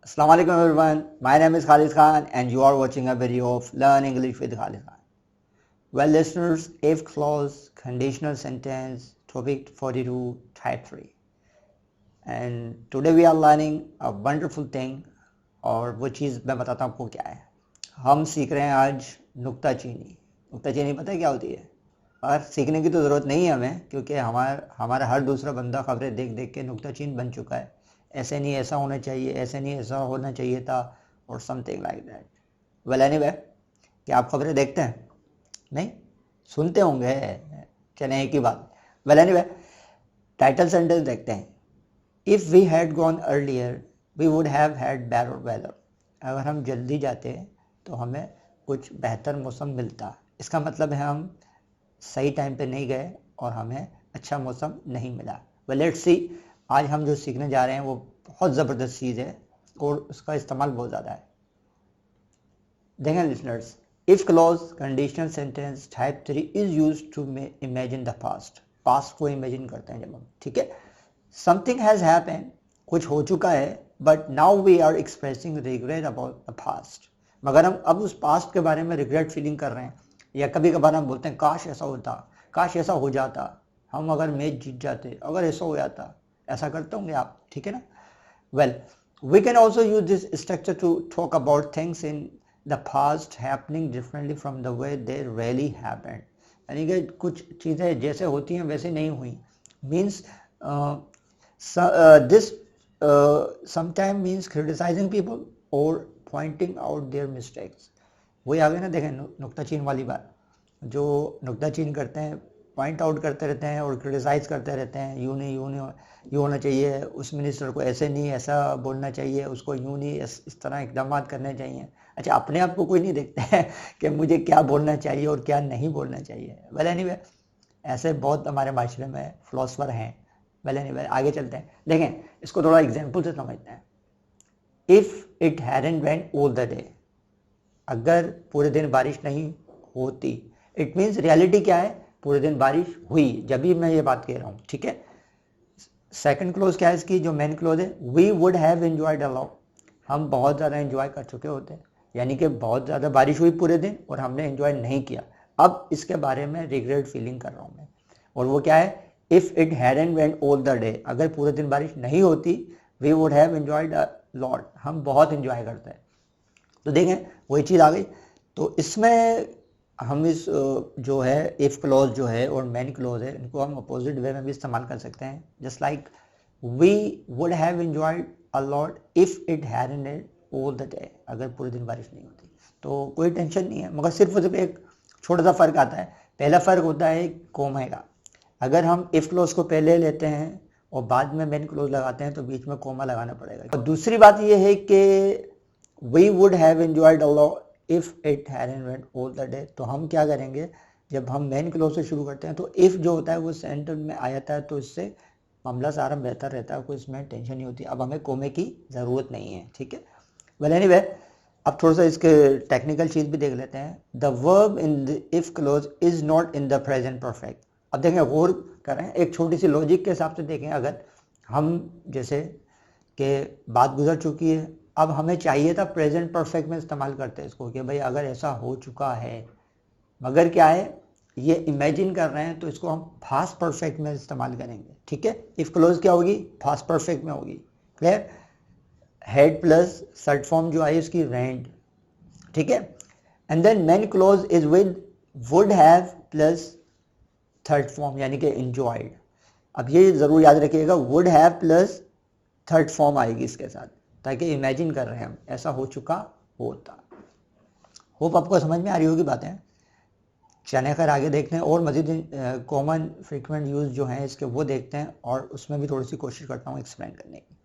Assalamu alaikum everyone. My name is Khalid Khan and you are watching a video of Learn English with Khalid Khan. Well listeners, if clause, conditional sentence, topic 42, type 3. And today we are learning a wonderful thing और वो चीज़ मैं बताता हूँ आपको क्या है. हम सीख रहे हैं आज नुक्ताचीनी. नुक्ताचीनी पता है क्या होती है? और सीखने की तो ज़रूरत नहीं है हमें, क्योंकि हमारा हर दूसरा बंदा खबरें देख देख के नुक्ताचीन बन चुका है. ऐसे नहीं ऐसा होना चाहिए, ऐसे नहीं ऐसा होना चाहिए था, और something like that. Well anyway, क्या आप खबरें देखते हैं? नहीं, सुनते होंगे, चले एक ही बात. वेल एनीवे, टाइटल सेंटेंस देखते हैं. If we had gone earlier we would have had better weather. अगर हम जल्दी जाते तो हमें कुछ बेहतर मौसम मिलता. इसका मतलब है हम सही टाइम पे नहीं गए और हमें अच्छा मौसम नहीं मिला. वेल लेट्स सी, आज हम जो सीखने जा रहे हैं वो बहुत ज़बरदस्त चीज़ है और उसका इस्तेमाल बहुत ज़्यादा है. देखें listeners, if clause conditional sentence type 3 is use to imagine the past. Past को इमेजिन करते हैं जब हम, ठीक है. समथिंग हैज़ हैपेंड, कुछ हो चुका है, but now we are expressing regret about the past. मगर हम अब उस पास्ट के बारे में रिग्रेट फीलिंग कर रहे हैं. या कभी कभार हम बोलते हैं काश ऐसा होता, काश ऐसा हो जाता, हम अगर मैच जीत जाते, अगर ऐसा हो जाता. ऐसा करते होंगे आप, ठीक है ना. Well, we can also use this structure to talk about things in the past happening differently from the way they really happened. यानी कि कुछ चीज़ें जैसे होती हैं वैसे नहीं हुई. Means this sometime means criticising people और पॉइंटिंग आउट देयर मिस्टेक्स. वही आ गए ना, देखें नुक्ताचीन वाली बात. जो नुक्ताचीन करते हैं, पॉइंट आउट करते रहते हैं और क्रिटिसाइज करते रहते हैं. यूँ नहीं, यूँ होना चाहिए, उस मिनिस्टर को ऐसे नहीं, ऐसा बोलना चाहिए, उसको यूँ नहीं, इस तरह इकदाम करने चाहिए. अच्छा, अपने आप को कोई नहीं देखते हैं कि मुझे क्या बोलना चाहिए और क्या नहीं बोलना चाहिए. वेल एनीवे, ऐसे बहुत हमारे माशरे में फिलोसफर हैं. वेल एनीवे, आगे चलते हैं. देखें, इसको थोड़ा एग्जाम्पल से समझते हैं. If it hadn't rain all the day, अगर पूरे दिन बारिश नहीं होती. इट मीन्स रियलिटी क्या है, पूरे दिन बारिश हुई जब भी मैं ये बात कह रहा हूँ, ठीक है. सेकंड क्लोज क्या है इसकी, जो मेन क्लोज है, we would have enjoyed a lot. हम बहुत ज़्यादा एंजॉय कर चुके होते हैं. यानी कि बहुत ज़्यादा बारिश हुई पूरे दिन और हमने एंजॉय नहीं किया. अब इसके बारे में रिग्रेट फीलिंग कर रहा हूँ मैं. और वो क्या है, if it hadn't rain all the day, अगर पूरे दिन बारिश नहीं होती, we would have enjoyed a lot, हम बहुत एंजॉय करते हैं. तो देखें, वही चीज़ आ गई. तो इसमें हम इस जो है इफ़ क्लॉज जो है और मेन क्लॉज है, इनको हम अपोजिट वे में भी इस्तेमाल कर सकते हैं. Just like we would have enjoyed a lot if it hadn't rain all the day. अगर पूरे दिन बारिश नहीं होती तो कोई टेंशन नहीं है, मगर सिर्फ और सिर्फ एक छोटा सा फ़र्क आता है. पहला फ़र्क होता है कोमा का. अगर हम इफ़ क्लॉज को पहले लेते हैं और बाद में मेन क्लॉज लगाते हैं तो बीच में कोमा लगाना पड़ेगा. और दूसरी बात यह है कि we would have enjoyed a lot if it hadn't rained all the day. तो हम क्या करेंगे, जब हम मेन क्लोज से शुरू करते हैं तो इफ़ जो होता है वो सेंटर में आ जाता है, तो इससे मामला सारा बेहतर रहता है, कोई इसमें टेंशन नहीं होती. अब हमें कोमे की ज़रूरत नहीं है, ठीक है. वेल एनीवे, अब थोड़ा सा इसके टेक्निकल चीज़ भी देख लेते हैं. The verb in the if close is not in the present perfect. अब देखें, गौर करें, एक छोटी सी लॉजिक के हिसाब से देखें. अगर हम जैसे कि बात गुजर चुकी है, अब हमें चाहिए था प्रेजेंट परफेक्ट में इस्तेमाल करते हैं इसको कि भाई अगर ऐसा हो चुका है, मगर क्या है, ये इमेजिन कर रहे हैं तो इसको हम फास्ट परफेक्ट में इस्तेमाल करेंगे, ठीक है. इफ क्लोज क्या होगी, फास्ट परफेक्ट में होगी. Clear. Had plus third form जो आई उसकी रेंड, ठीक है. And then main clause is with would have plus third form यानी कि एंजॉयड. अब ये जरूर याद रखिएगा, would have plus third form आएगी इसके साथ, ताकि इमेजिन कर रहे हैं हम ऐसा हो चुका होता. होप आपको समझ में आ रही होगी बातें. चले खैर आगे देखते हैं और मज़ीद कॉमन फ्रीक्वेंट यूज़ जो हैं इसके वो देखते हैं और उसमें भी थोड़ी सी कोशिश करता हूँ एक्सप्लेन करने की.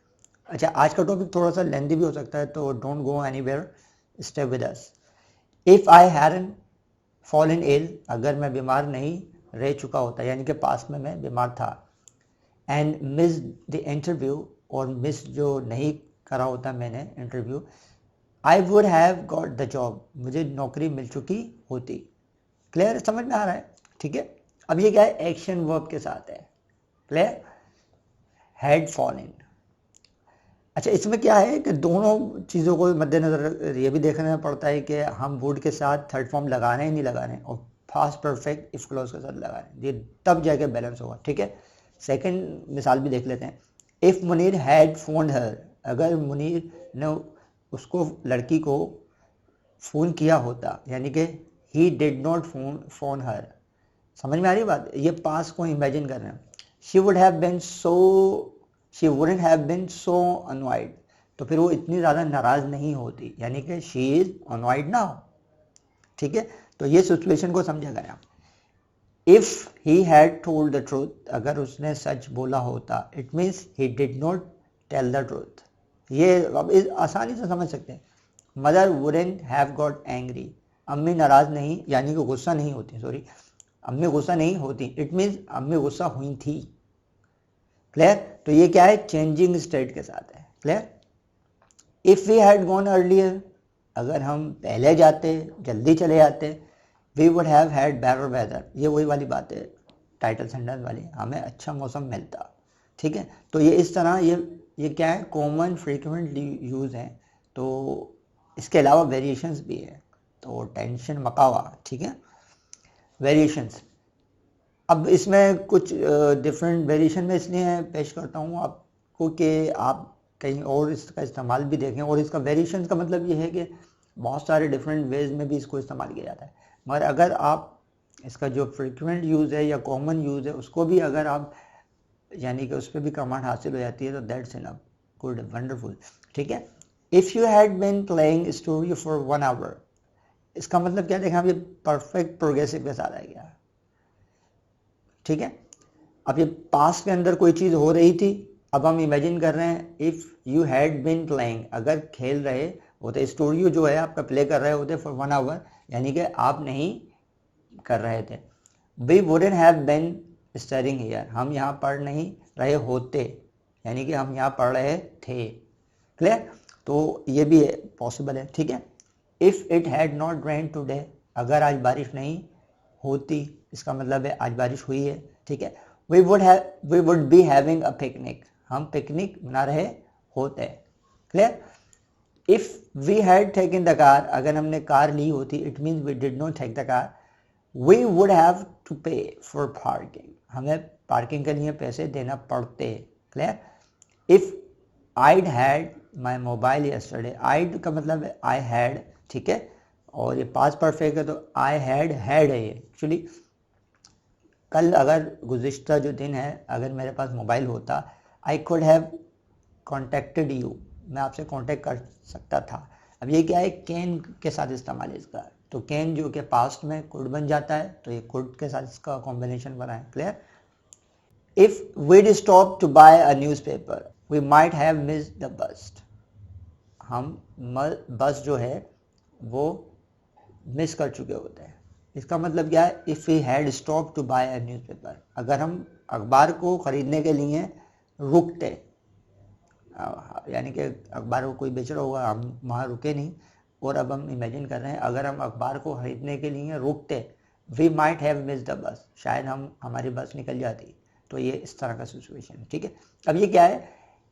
अच्छा, आज का टॉपिक थोड़ा सा लेंथी भी हो सकता है, तो don't go anywhere, stay with us. If I hadn't fallen ill, अगर मैं बीमार नहीं रह चुका होता, यानी कि पास में मैं बीमार था. एंड मिस द इंटरव्यू, और मिस जो नहीं करा होता मैंने interview, I would have got the job, मुझे नौकरी मिल चुकी होती. क्लियर, समझ में आ रहा है, ठीक है. अब ये क्या है, एक्शन वर्ब के साथ है. क्लियर. Had fallen. अच्छा, इसमें क्या है कि दोनों चीज़ों को मद्देनज़र ये भी देखना पड़ता है कि हम वुड के साथ थर्ड फॉर्म लगा रहे हैं नहीं लगा रहे हैं, और पास्ट परफेक्ट इफ क्लॉज के साथ लगा रहे हैं, ये तब जाके बैलेंस होगा, ठीक है। सेकंड मिसाल भी देख लेते हैं। इफ़ मुनीर हैड फोन हर, अगर मुनीर ने उसको लड़की को फ़ोन किया होता, यानी कि ही डिड नॉट फोन हर। समझ में आ रही है बात? ये पास को इमेजिन कर रहे हैं। She would have been so she wouldn't have been so annoyed, तो फिर वो इतनी ज़्यादा नाराज़ नहीं होती, यानी कि शी इज़ अनॉयड नाउ, ठीक है। तो ये सिचुएशन को समझा गया। If he had told the truth, अगर उसने सच बोला होता, it means he did not tell the truth. ये अब आसानी से समझ सकते हैं। Mother wouldn't have got angry, अम्मी नाराज़ नहीं, यानी कि गुस्सा नहीं होती, सॉरी, अम्मी गुस्सा नहीं होती, इट मीन्स अम्मी गुस्सा हुई थी। क्लियर? तो ये क्या है? चेंजिंग स्टेट के साथ है। Clear? If we had gone earlier, अगर हम पहले जाते, जल्दी चले जाते, we would have had better weather, ये वही वाली बात है टाइटल सेंटेंस वाली, हमें अच्छा मौसम मिलता, ठीक है। तो ये इस तरह ये क्या है? कॉमन फ्रीक्वेंट यूज़ है। तो इसके अलावा वेरिएशंस भी है, तो टेंशन मकावा, ठीक है, वेरिएशंस। अब इसमें कुछ डिफरेंट वेरिएशन में इसलिए पेश करता हूँ आपको कि आप कहीं और इसका इस्तेमाल भी देखें, और इसका वेरिएशन का मतलब ये है कि बहुत सारे डिफरेंट वेज में भी इसको इस्तेमाल किया जाता है, मगर अगर आप इसका जो फ्रीक्वेंट यूज़ है या कॉमन यूज़ है उसको भी अगर आप, यानी कि उस पर भी कमांड हासिल हो जाती है, तो दैट्स इनफ, गुड, वंडरफुल, ठीक है। If you had been playing story for 1 hour, इसका मतलब क्या देखें, अब ये परफेक्ट प्रोग्रेसिव के साथ आ गया, ठीक है। अब ये पास्ट के अंदर कोई चीज़ हो रही थी, अब हम इमेजिन कर रहे हैं if you had been playing, अगर खेल रहे होते, स्टोरी जो है आपका प्ले कर रहे होते फॉर 1 आवर, यानी कि आप नहीं कर रहे थे। We wouldn't have been studying here, हम यहाँ पढ़ नहीं रहे होते, यानी कि हम यहाँ पढ़ रहे थे। क्लियर? तो ये भी पॉसिबल है, ठीक है। If it had not rain today, अगर आज बारिश नहीं होती, इसका मतलब है आज बारिश हुई है, ठीक है। We would be having a picnic, हम पिकनिक मना रहे होते। Clear? If we had taken the car, अगर हमने कार ली होती, it means we did not take the car, we would have to pay for parking, हमें पार्किंग के लिए पैसे देना पड़ते। Clear? If I'd had my mobile yesterday, I'd का मतलब है आई हैड, ठीक है, और ये पास्ट परफेक्ट है, तो आई हैड है ये एक्चुअली। कल अगर गुज़िश्ता जो दिन है, अगर मेरे पास मोबाइल होता, I could have contacted you, मैं आपसे कांटेक्ट कर सकता था। अब ये क्या है? कैन के साथ इस्तेमाल है इसका, तो कैन जो कि पास्ट में कुड बन जाता है, तो ये कुड के साथ इसका कॉम्बिनेशन बना है। Clear? If we'd stop to buy a newspaper, we might have missed the bus, हम बस जो है वो मिस कर चुके होते हैं। इसका मतलब क्या है? If we had stop to buy a newspaper, अगर हम अखबार को ख़रीदने के लिए रुकते, यानी कि अखबार को कोई बेच रहा होगा, हम वहाँ रुके नहीं, और अब हम इमेजिन कर रहे हैं अगर हम अखबार को ख़रीदने के लिए रुकते, we might have miss the bus, शायद हमारी बस निकल जाती। तो ये इस तरह का सिचुएशन है, ठीक है। अब ये क्या है?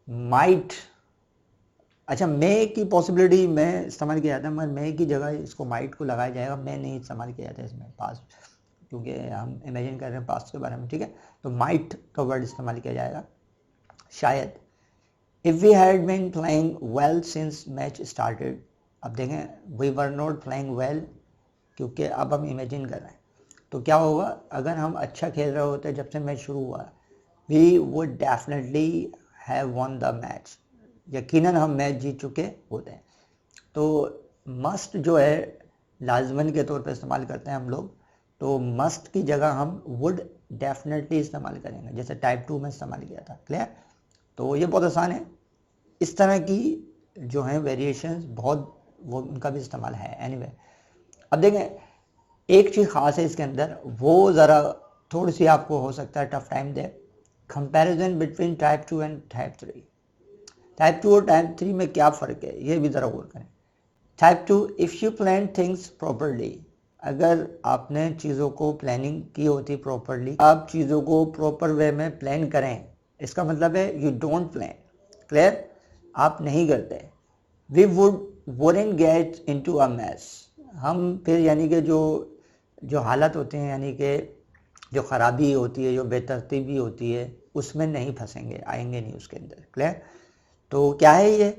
माइट, अच्छा, मे की पॉसिबिलिटी में इस्तेमाल किया जाता है, मगर मे की जगह इसको माइट को लगाया जाएगा, मे नहीं इस्तेमाल किया जाता है इसमें पास्ट, क्योंकि हम इमेजिन कर रहे हैं पास्ट के बारे में, ठीक है। तो माइट का वर्ड इस्तेमाल किया जाएगा, शायद। If we had been playing well since match started, अब देखें we were not playing well, क्योंकि अब हम इमेजिन कर रहे हैं, तो क्या होगा? अगर हम अच्छा खेल रहे होते जब से मैच शुरू हुआ, we would definitely have won the match, यकीनन हम मैच जीत चुके होते हैं। तो मस्ट जो है लाजमन के तौर पे इस्तेमाल करते हैं हम लोग, तो मस्ट की जगह हम वुड डेफिनेटली इस्तेमाल करेंगे, जैसे टाइप 2 में इस्तेमाल किया था। क्लियर? तो ये बहुत आसान है। इस तरह की जो है वेरिएशंस बहुत, वो उनका भी इस्तेमाल है। एनीवे, अब देखें एक चीज़ ख़ास है इसके अंदर, वो ज़रा थोड़ी सी आपको हो सकता है tough time they, comparison between type 2 and type 3। Type 2 और टाइप 3 में क्या फ़र्क है, ये भी ज़रा गौर करें। Type 2, if you plan things properly, अगर आपने चीज़ों को प्लानिंग की होती प्रॉपरली, आप चीज़ों को प्रॉपर वे में प्लान करें, इसका मतलब है यू डोंट प्लान। क्लियर? आप नहीं करते, we wouldn't get into a mess, हम फिर यानी कि जो जो हालत होते हैं, यानी कि जो ख़राबी होती है, जो बेतरतीबी होती है, उसमें नहीं फंसेंगे, आएंगे नहीं उसके अंदर। क्लियर? तो क्या है ये?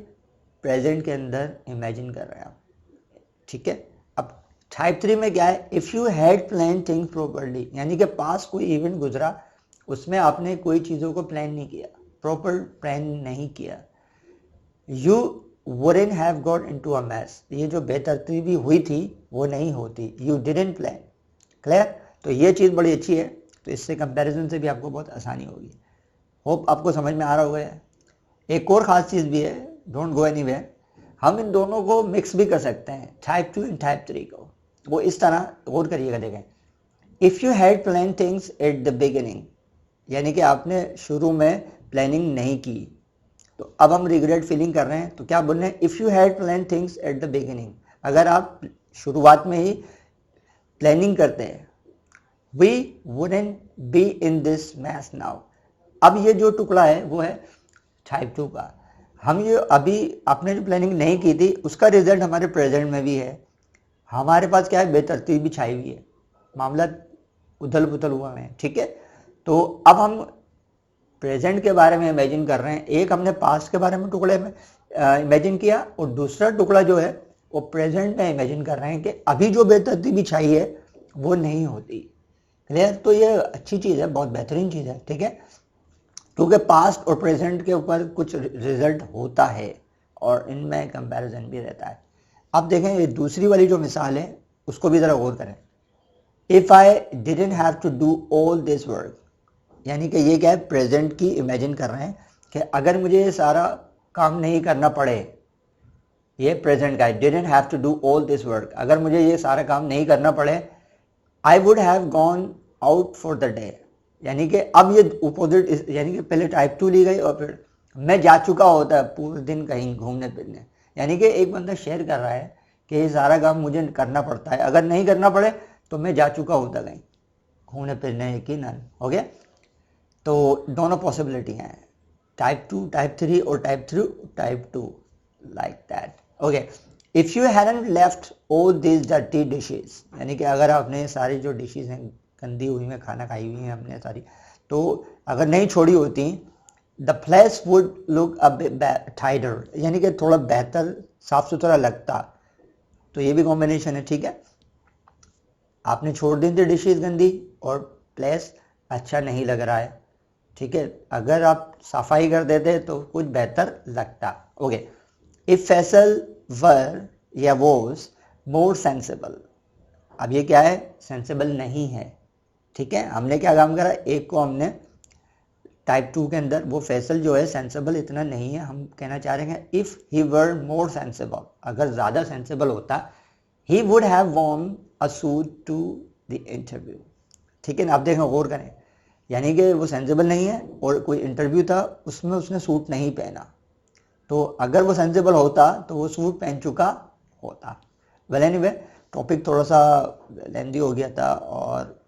प्रेजेंट के अंदर इमेजिन कर रहे हैं आप, ठीक है। अब टाइप 3 में क्या है? If you had plan things properly, यानी कि पास कोई इवेंट गुजरा, उसमें आपने कोई चीज़ों को प्लान नहीं किया, प्रॉपर प्लान नहीं किया, you wouldn't have got into a mess, ये जो बेतरतीबी हुई थी वो नहीं होती, यू डिडंट प्लान। क्लियर? तो ये चीज़ बड़ी अच्छी है, तो इससे कंपैरिजन से भी आपको बहुत आसानी होगी। होप आपको समझ में आ रहा होगा। एक और ख़ास चीज़ भी है, डोंट गो एनीवेयर, हम इन दोनों को मिक्स भी कर सकते हैं, टाइप 2 एंड टाइप 3 को। वो इस तरह गौर करिएगा, देखें, if you had plan things at the beginning, यानी कि आपने शुरू में प्लानिंग नहीं की, तो अब हम रिग्रेट फीलिंग कर रहे हैं, तो क्या बोल रहे हैं? If you had plan things at the beginning, अगर आप शुरुआत में ही प्लानिंग करते हैं, we wouldn't be in this mess now. अब ये जो टुकड़ा है वो है टाइप 2 का। हम ये अभी आपने जो प्लानिंग नहीं की थी उसका रिजल्ट हमारे प्रेजेंट में भी है। हमारे पास क्या है? बेतरतीबी छाई हुई है, मामला उथल पुथल हुआ है, ठीक है। तो अब हम प्रेजेंट के बारे में इमेजिन कर रहे हैं, एक हमने पास्ट के बारे में टुकड़े में इमेजिन किया, और दूसरा टुकड़ा जो है वो प्रेजेंट में इमेजिन कर रहे हैं कि अभी जो बेतरतीबी छाई है वो नहीं होती। क्लियर? तो ये अच्छी चीज़ है, बहुत बेहतरीन चीज़ है, ठीक है, क्योंकि पास्ट और प्रेजेंट के ऊपर कुछ रिजल्ट होता है और इनमें कंपैरिजन भी रहता है। अब देखें ये दूसरी वाली जो मिसाल है उसको भी ज़रा गौर करें। If I didn't have to do all this work, यानी कि ये क्या है? प्रेजेंट की इमेजिन कर रहे हैं कि अगर मुझे ये सारा काम नहीं करना पड़े, ये प्रेजेंट का है, didn't have to do all this work, अगर मुझे ये सारा काम नहीं करना पड़े, I would have gone out for the day, यानी कि अब ये अपोजिट, यानी कि पहले टाइप 2 ली गई और फिर मैं जा चुका होता है पूरे दिन कहीं घूमने फिरने, यानी कि एक बंदा शेयर कर रहा है कि ये सारा काम मुझे करना पड़ता है, अगर नहीं करना पड़े तो मैं जा चुका होता कहीं घूमने फिरने, यकीनन हो गया। तो दोनों पॉसिबिलिटी हैं, टाइप 2 टाइप 3 और type 3 type 2, like that. Okay, if you hadn't left all this dirty dishes, यानी कि अगर आपने सारी जो डिशेस हैं गंदी हुई में खाना खाई हुई हैं हमने सारी, तो अगर नहीं छोड़ी होती, the place would look a tidier, यानी कि थोड़ा बेहतर साफ सुथरा लगता। तो ये भी कॉम्बिनेशन है, ठीक है। आपने छोड़ दी थी डिशेस गंदी और प्लेस अच्छा नहीं लग रहा है, ठीक है, अगर आप सफाई कर देते तो कुछ बेहतर लगता। ओके, इफ फैसल वर या वॉज मोर सेंसिबल, अब ये क्या है? सेंसिबल नहीं है, ठीक है। हमने क्या काम करा? एक को हमने टाइप 2 के अंदर, वो फैसल जो है सेंसिबल इतना नहीं है, हम कहना चाह रहे हैं if he were more sensible, अगर ज़्यादा सेंसिबल होता, he would have worn a suit to the interview, ठीक है ना। आप देखें, गौर करें, यानी कि वो सेंसिबल नहीं है और कोई इंटरव्यू था उसमें उसने सूट नहीं पहना, तो अगर वो सेंसिबल होता तो वो सूट पहन चुका होता। वेल एनीवे, टॉपिक थोड़ा सा लेंदी हो गया था और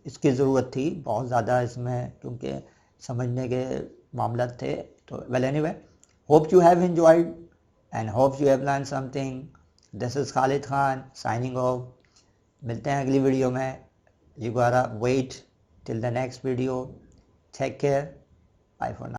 इसकी ज़रूरत थी बहुत ज़्यादा इसमें, क्योंकि समझने के मामला थे। तो well anyway, hope you have enjoyed and hope you have learn something. This is Khalid Khan signing off. मिलते हैं अगली वीडियो में। You gotta wait till the next video. Take care. Bye for now.